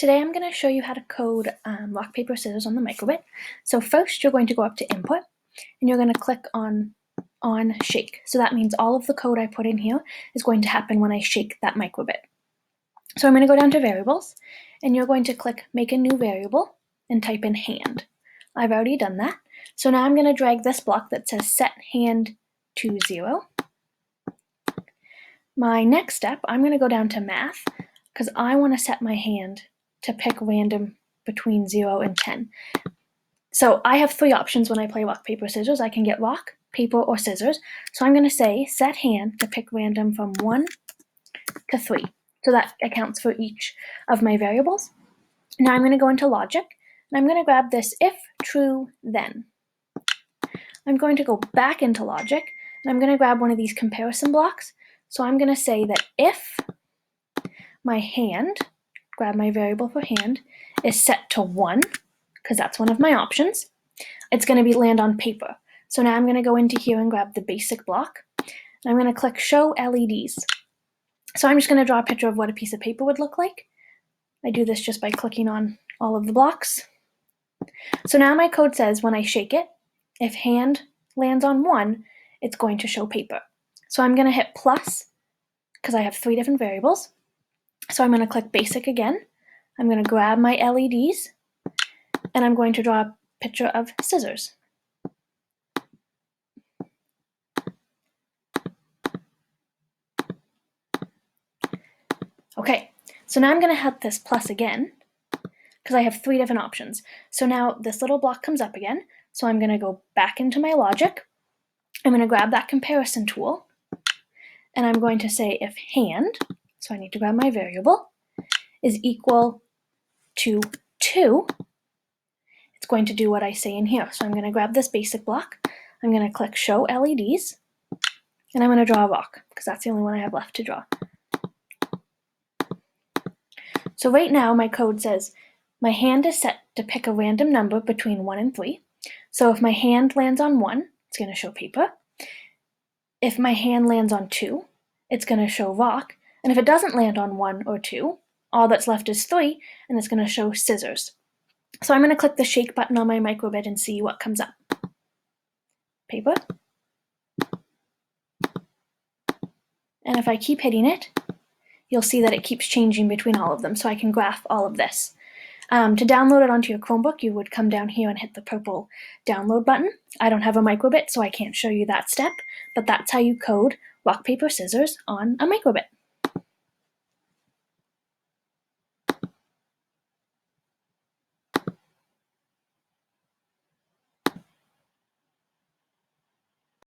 Today I'm going to show you how to code rock, paper, scissors on the microbit. So first you're going to go up to input and you're going to click on shake. So that means all of the code I put in here is going to happen when I shake that microbit. So I'm going to go down to variables and you're going to click make a new variable and type in hand. I've already done that. So now I'm going to drag this block that says set hand to 0. My next step, I'm going to go down to math because I want to set my hand to pick random between 0 and 10. So I have 3 options when I play rock, paper, scissors. I can get rock, paper, or scissors. So I'm going to say set hand to pick random from 1 to 3. So that accounts for each of my variables. Now I'm going to go into logic, and I'm going to grab this if true then. I'm going to go back into logic, and I'm going to grab one of these comparison blocks. So I'm going to say that if my hand, grab my variable for hand, is set to 1, because that's one of my options, it's going to land on paper. So now I'm going to go into here and grab the basic block, and I'm going to click show LEDs. So I'm just going to draw a picture of what a piece of paper would look like. I do this just by clicking on all of the blocks. So now my code says when I shake it, if hand lands on 1, it's going to show paper. So I'm going to hit plus, because I have 3 different variables. So I'm going to click basic again. I'm going to grab my LEDs, and I'm going to draw a picture of scissors. Okay, so now I'm going to hit this plus again, because I have 3 different options. So now this little block comes up again, so I'm going to go back into my logic. I'm going to grab that comparison tool, and I'm going to say if hand, so I need to grab my variable, is equal to 2, it's going to do what I say in here. So I'm going to grab this basic block, I'm going to click show LEDs, and I'm going to draw a rock, because that's the only one I have left to draw. So right now my code says my hand is set to pick a random number between 1 and 3. So if my hand lands on 1, it's going to show paper. If my hand lands on 2, it's going to show rock. And if it doesn't land on 1 or 2, all that's left is 3, and it's going to show scissors. So I'm going to click the shake button on my microbit and see what comes up. Paper. And if I keep hitting it, you'll see that it keeps changing between all of them, so I can graph all of this. To download it onto your Chromebook, you would come down here and hit the purple download button. I don't have a microbit, so I can't show you that step, but that's how you code rock, paper, scissors on a microbit.